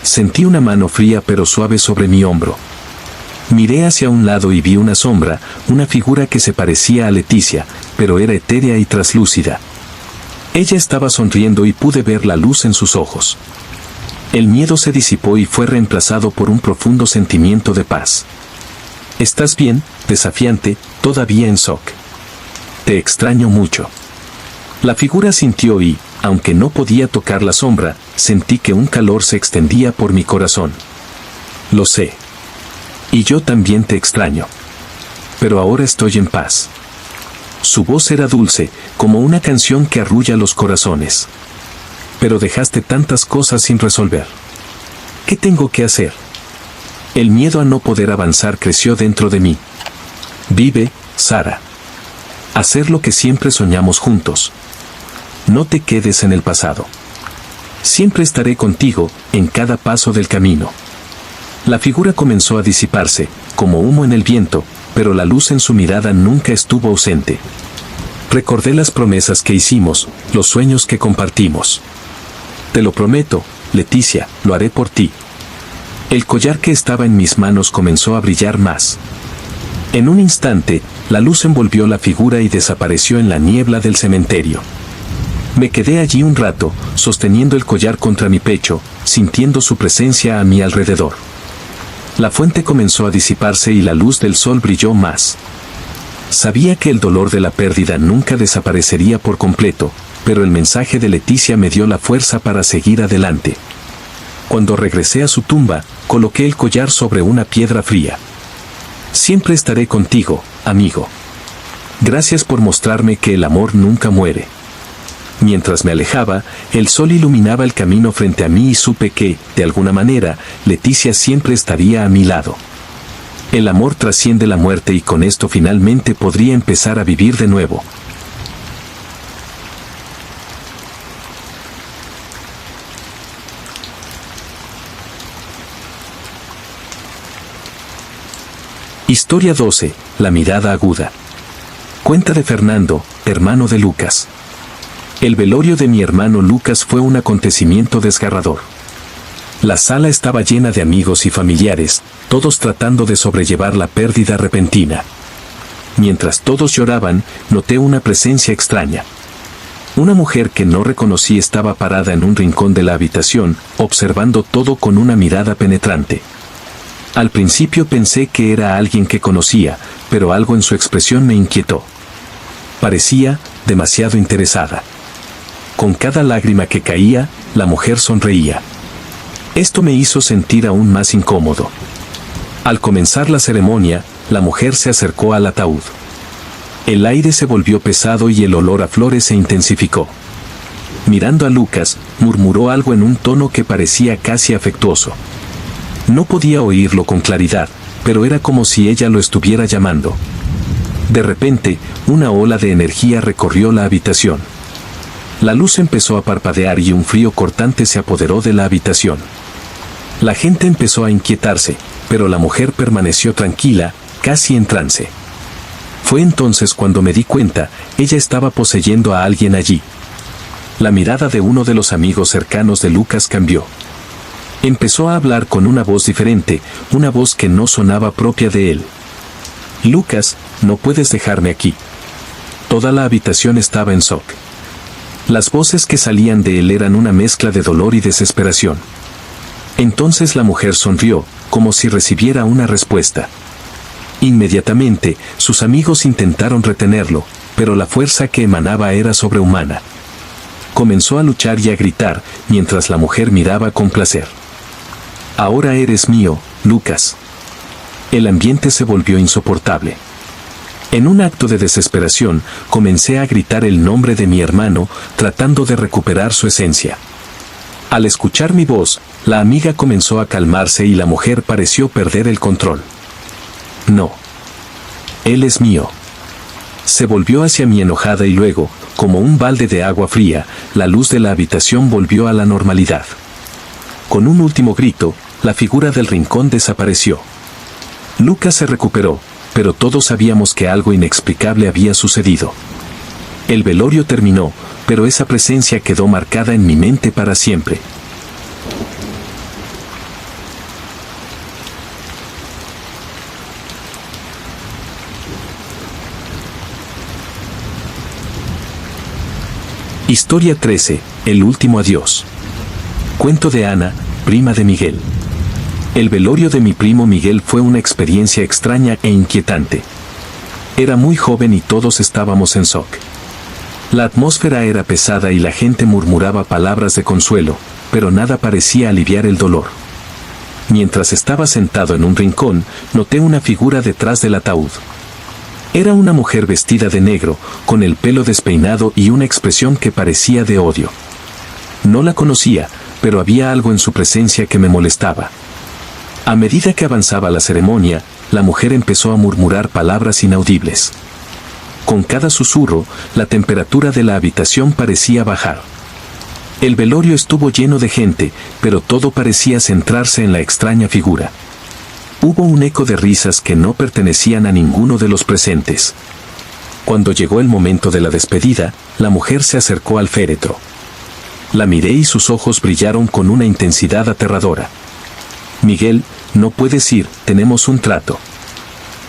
Sentí una mano fría pero suave sobre mi hombro. Miré hacia un lado y vi una sombra, una figura que se parecía a Leticia, pero era etérea y traslúcida. Ella estaba sonriendo y pude ver la luz en sus ojos. El miedo se disipó y fue reemplazado por un profundo sentimiento de paz. «¿Estás bien?», desafiante, todavía en shock. «Te extraño mucho». La figura sintió y, aunque no podía tocar la sombra, sentí que un calor se extendía por mi corazón. «Lo sé. Y yo también te extraño. Pero ahora estoy en paz». Su voz era dulce, como una canción que arrulla los corazones. «Pero dejaste tantas cosas sin resolver. ¿Qué tengo que hacer?». El miedo a no poder avanzar creció dentro de mí. «Vive, Sara. Hacer lo que siempre soñamos juntos. No te quedes en el pasado. Siempre estaré contigo, en cada paso del camino». La figura comenzó a disiparse, como humo en el viento, pero la luz en su mirada nunca estuvo ausente. Recordé las promesas que hicimos, los sueños que compartimos. «Te lo prometo, Leticia, lo haré por ti». El collar que estaba en mis manos comenzó a brillar más. En un instante, la luz envolvió la figura y desapareció en la niebla del cementerio. Me quedé allí un rato, sosteniendo el collar contra mi pecho, sintiendo su presencia a mi alrededor. La fuente comenzó a disiparse y la luz del sol brilló más. Sabía que el dolor de la pérdida nunca desaparecería por completo, pero el mensaje de Leticia me dio la fuerza para seguir adelante. Cuando regresé a su tumba, coloqué el collar sobre una piedra fría. «Siempre estaré contigo, amigo. Gracias por mostrarme que el amor nunca muere». Mientras me alejaba, el sol iluminaba el camino frente a mí y supe que, de alguna manera, Leticia siempre estaría a mi lado. El amor trasciende la muerte y con esto finalmente podría empezar a vivir de nuevo. Historia 12. La mirada aguda. Cuenta de Fernando, hermano de Lucas. El velorio de mi hermano Lucas fue un acontecimiento desgarrador. La sala estaba llena de amigos y familiares, todos tratando de sobrellevar la pérdida repentina. Mientras todos lloraban, noté una presencia extraña. Una mujer que no reconocí estaba parada en un rincón de la habitación, observando todo con una mirada penetrante. Al principio pensé que era alguien que conocía, pero algo en su expresión me inquietó. Parecía demasiado interesada. Con cada lágrima que caía, la mujer sonreía. Esto me hizo sentir aún más incómodo. Al comenzar la ceremonia, la mujer se acercó al ataúd. El aire se volvió pesado y el olor a flores se intensificó. Mirando a Lucas, murmuró algo en un tono que parecía casi afectuoso. No podía oírlo con claridad, pero era como si ella lo estuviera llamando. De repente, una ola de energía recorrió la habitación. La luz empezó a parpadear y un frío cortante se apoderó de la habitación. La gente empezó a inquietarse, pero la mujer permaneció tranquila, casi en trance. Fue entonces cuando me di cuenta, ella estaba poseyendo a alguien allí. La mirada de uno de los amigos cercanos de Lucas cambió. Empezó a hablar con una voz diferente, una voz que no sonaba propia de él. Lucas, no puedes dejarme aquí. Toda la habitación estaba en shock. Las voces que salían de él eran una mezcla de dolor y desesperación. Entonces la mujer sonrió, como si recibiera una respuesta. Inmediatamente, sus amigos intentaron retenerlo, pero la fuerza que emanaba era sobrehumana. Comenzó a luchar y a gritar, mientras la mujer miraba con placer. Ahora eres mío, Lucas. El ambiente se volvió insoportable. En un acto de desesperación, comencé a gritar el nombre de mi hermano, tratando de recuperar su esencia. Al escuchar mi voz, la amiga comenzó a calmarse y la mujer pareció perder el control. No. Él es mío. Se volvió hacia mí enojada y luego, como un balde de agua fría, la luz de la habitación volvió a la normalidad. Con un último grito, la figura del rincón desapareció. Lucas se recuperó, pero todos sabíamos que algo inexplicable había sucedido. El velorio terminó, pero esa presencia quedó marcada en mi mente para siempre. Historia 13. El último adiós. Cuento de Ana, prima de Miguel. El velorio de mi primo Miguel fue una experiencia extraña e inquietante. Era muy joven y todos estábamos en shock. La atmósfera era pesada y la gente murmuraba palabras de consuelo, pero nada parecía aliviar el dolor. Mientras estaba sentado en un rincón, noté una figura detrás del ataúd. Era una mujer vestida de negro, con el pelo despeinado y una expresión que parecía de odio. No la conocía, pero había algo en su presencia que me molestaba. A medida que avanzaba la ceremonia, la mujer empezó a murmurar palabras inaudibles. Con cada susurro, la temperatura de la habitación parecía bajar. El velorio estuvo lleno de gente, pero todo parecía centrarse en la extraña figura. Hubo un eco de risas que no pertenecían a ninguno de los presentes. Cuando llegó el momento de la despedida, la mujer se acercó al féretro. La miré y sus ojos brillaron con una intensidad aterradora. Miguel, no puedes ir, tenemos un trato.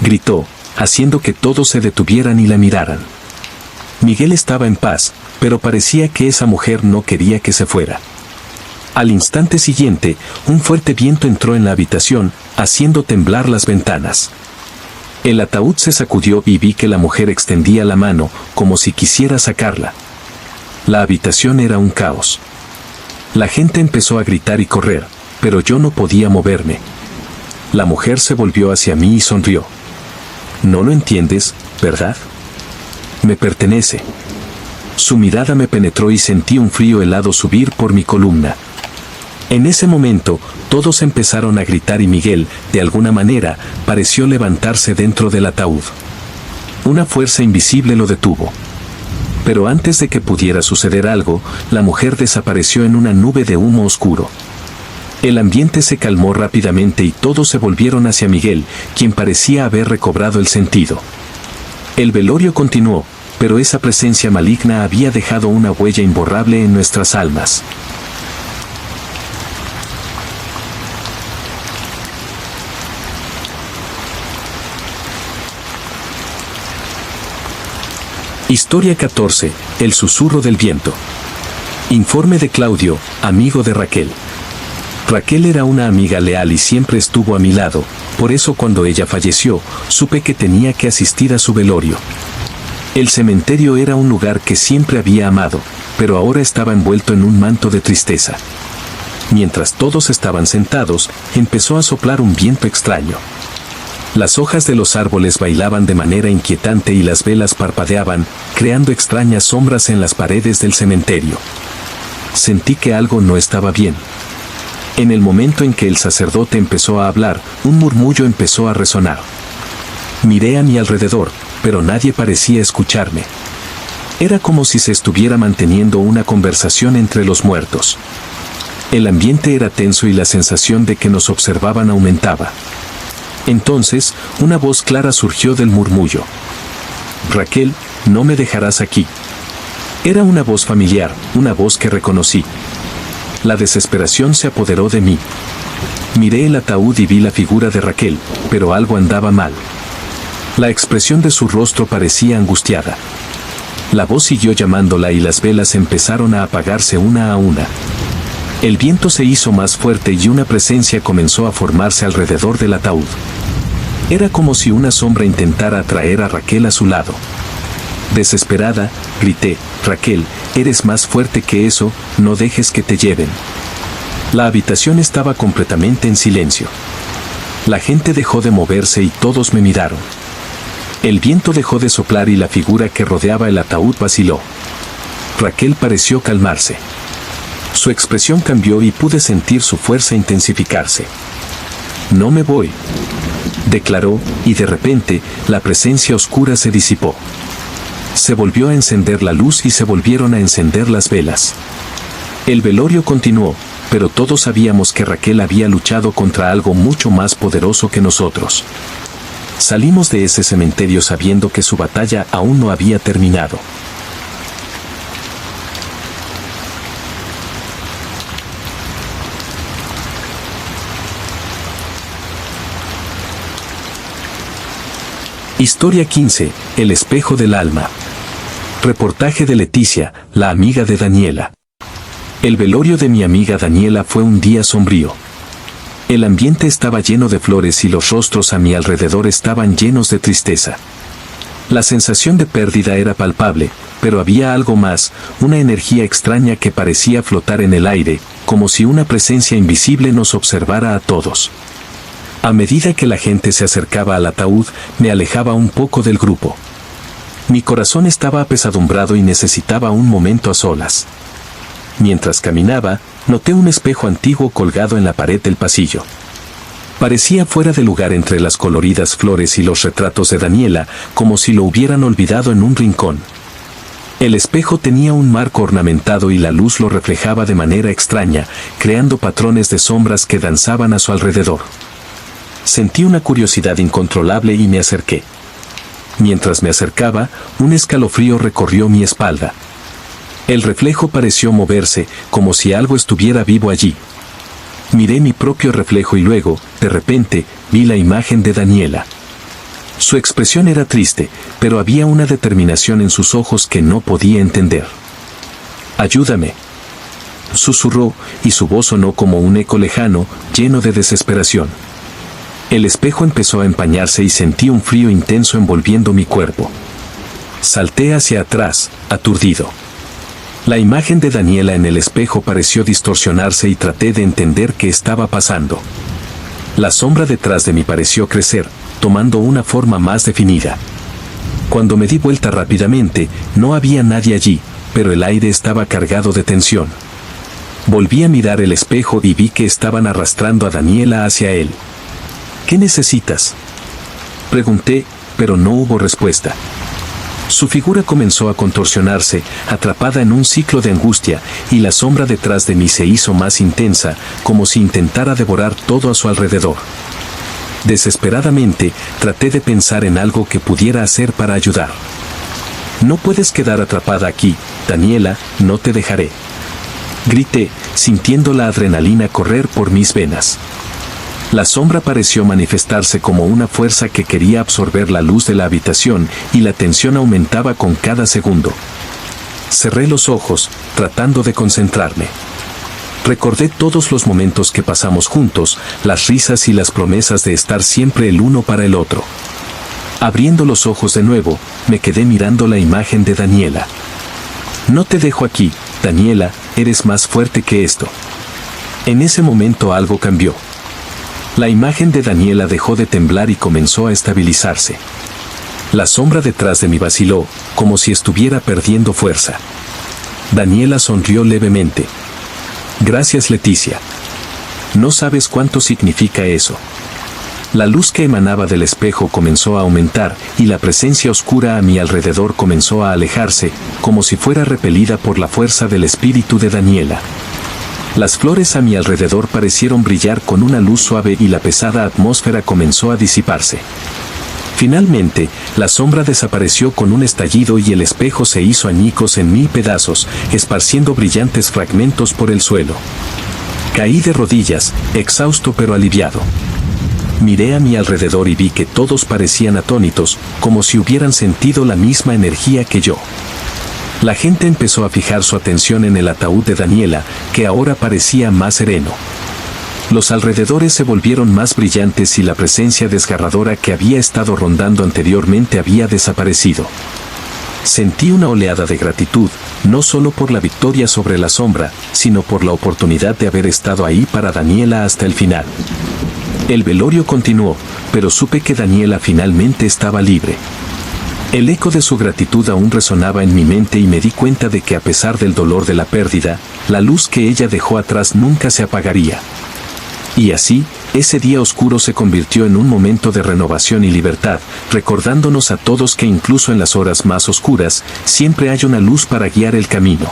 Gritó, haciendo que todos se detuvieran y la miraran. Miguel estaba en paz, pero parecía que esa mujer no quería que se fuera. Al instante siguiente, un fuerte viento entró en la habitación, haciendo temblar las ventanas. El ataúd se sacudió y vi que la mujer extendía la mano, como si quisiera sacarla. La habitación era un caos. La gente empezó a gritar y correr, pero yo no podía moverme. La mujer se volvió hacia mí y sonrió. No lo entiendes, ¿verdad? Me pertenece. Su mirada me penetró y sentí un frío helado subir por mi columna. En ese momento, todos empezaron a gritar y Miguel, de alguna manera, pareció levantarse dentro del ataúd. Una fuerza invisible lo detuvo. Pero antes de que pudiera suceder algo, la mujer desapareció en una nube de humo oscuro. El ambiente se calmó rápidamente y todos se volvieron hacia Miguel, quien parecía haber recobrado el sentido. El velorio continuó, pero esa presencia maligna había dejado una huella imborrable en nuestras almas. Historia 14. El susurro del viento. Informe de Claudio, amigo de Raquel. Raquel era una amiga leal y siempre estuvo a mi lado, por eso cuando ella falleció, supe que tenía que asistir a su velorio. El cementerio era un lugar que siempre había amado, pero ahora estaba envuelto en un manto de tristeza. Mientras todos estaban sentados, empezó a soplar un viento extraño. Las hojas de los árboles bailaban de manera inquietante y las velas parpadeaban, creando extrañas sombras en las paredes del cementerio. Sentí que algo no estaba bien. En el momento en que el sacerdote empezó a hablar, un murmullo empezó a resonar. Miré a mi alrededor, pero nadie parecía escucharme. Era como si se estuviera manteniendo una conversación entre los muertos. El ambiente era tenso y la sensación de que nos observaban aumentaba. Entonces, una voz clara surgió del murmullo. Raquel, no me dejarás aquí. Era una voz familiar, una voz que reconocí. La desesperación se apoderó de mí. Miré el ataúd y vi la figura de Raquel, pero algo andaba mal. La expresión de su rostro parecía angustiada. La voz siguió llamándola y las velas empezaron a apagarse una a una. El viento se hizo más fuerte y una presencia comenzó a formarse alrededor del ataúd. Era como si una sombra intentara atraer a Raquel a su lado. Desesperada, grité, Raquel, eres más fuerte que eso, no dejes que te lleven. La habitación estaba completamente en silencio. La gente dejó de moverse y todos me miraron. El viento dejó de soplar y la figura que rodeaba el ataúd vaciló. Raquel pareció calmarse. Su expresión cambió y pude sentir su fuerza intensificarse. No me voy, declaró, y de repente, la presencia oscura se disipó. Se volvió a encender la luz y se volvieron a encender las velas. El velorio continuó, pero todos sabíamos que Raquel había luchado contra algo mucho más poderoso que nosotros. Salimos de ese cementerio sabiendo que su batalla aún no había terminado. Historia 15. El espejo del alma. Reportaje de Leticia, la amiga de Daniela. El velorio de mi amiga Daniela fue un día sombrío. El ambiente estaba lleno de flores y los rostros a mi alrededor estaban llenos de tristeza. La sensación de pérdida era palpable, pero había algo más, una energía extraña que parecía flotar en el aire, como si una presencia invisible nos observara a todos. A medida que la gente se acercaba al ataúd, me alejaba un poco del grupo. Mi corazón estaba apesadumbrado y necesitaba un momento a solas. Mientras caminaba, noté un espejo antiguo colgado en la pared del pasillo. Parecía fuera de lugar entre las coloridas flores y los retratos de Daniela, como si lo hubieran olvidado en un rincón. El espejo tenía un marco ornamentado y la luz lo reflejaba de manera extraña, creando patrones de sombras que danzaban a su alrededor. Sentí una curiosidad incontrolable y me acerqué. Mientras me acercaba, un escalofrío recorrió mi espalda. El reflejo pareció moverse, como si algo estuviera vivo allí. Miré mi propio reflejo y luego, de repente, vi la imagen de Daniela. Su expresión era triste, pero había una determinación en sus ojos que no podía entender. «Ayúdame», susurró, y su voz sonó como un eco lejano, lleno de desesperación. El espejo empezó a empañarse y sentí un frío intenso envolviendo mi cuerpo. Salté hacia atrás, aturdido. La imagen de Daniela en el espejo pareció distorsionarse y traté de entender qué estaba pasando. La sombra detrás de mí pareció crecer, tomando una forma más definida. Cuando me di vuelta rápidamente, no había nadie allí, pero el aire estaba cargado de tensión. Volví a mirar el espejo y vi que estaban arrastrando a Daniela hacia él. «¿Qué necesitas?», pregunté, pero no hubo respuesta. Su figura comenzó a contorsionarse, atrapada en un ciclo de angustia, y la sombra detrás de mí se hizo más intensa, como si intentara devorar todo a su alrededor. Desesperadamente, traté de pensar en algo que pudiera hacer para ayudar. «No puedes quedar atrapada aquí, Daniela, no te dejaré», grité, sintiendo la adrenalina correr por mis venas. La sombra pareció manifestarse como una fuerza que quería absorber la luz de la habitación, y la tensión aumentaba con cada segundo. Cerré los ojos, tratando de concentrarme. Recordé todos los momentos que pasamos juntos, las risas y las promesas de estar siempre el uno para el otro. Abriendo los ojos de nuevo, me quedé mirando la imagen de Daniela. «No te dejo aquí, Daniela, eres más fuerte que esto». En ese momento algo cambió. La imagen de Daniela dejó de temblar y comenzó a estabilizarse. La sombra detrás de mí vaciló, como si estuviera perdiendo fuerza. Daniela sonrió levemente. «Gracias, Leticia. No sabes cuánto significa eso». La luz que emanaba del espejo comenzó a aumentar, y la presencia oscura a mi alrededor comenzó a alejarse, como si fuera repelida por la fuerza del espíritu de Daniela. Las flores a mi alrededor parecieron brillar con una luz suave y la pesada atmósfera comenzó a disiparse. Finalmente, la sombra desapareció con un estallido y el espejo se hizo añicos en 1000 pedazos, esparciendo brillantes fragmentos por el suelo. Caí de rodillas, exhausto pero aliviado. Miré a mi alrededor y vi que todos parecían atónitos, como si hubieran sentido la misma energía que yo. La gente empezó a fijar su atención en el ataúd de Daniela, que ahora parecía más sereno. Los alrededores se volvieron más brillantes y la presencia desgarradora que había estado rondando anteriormente había desaparecido. Sentí una oleada de gratitud, no solo por la victoria sobre la sombra, sino por la oportunidad de haber estado ahí para Daniela hasta el final. El velorio continuó, pero supe que Daniela finalmente estaba libre. El eco de su gratitud aún resonaba en mi mente y me di cuenta de que a pesar del dolor de la pérdida, la luz que ella dejó atrás nunca se apagaría. Y así, ese día oscuro se convirtió en un momento de renovación y libertad, recordándonos a todos que incluso en las horas más oscuras, siempre hay una luz para guiar el camino.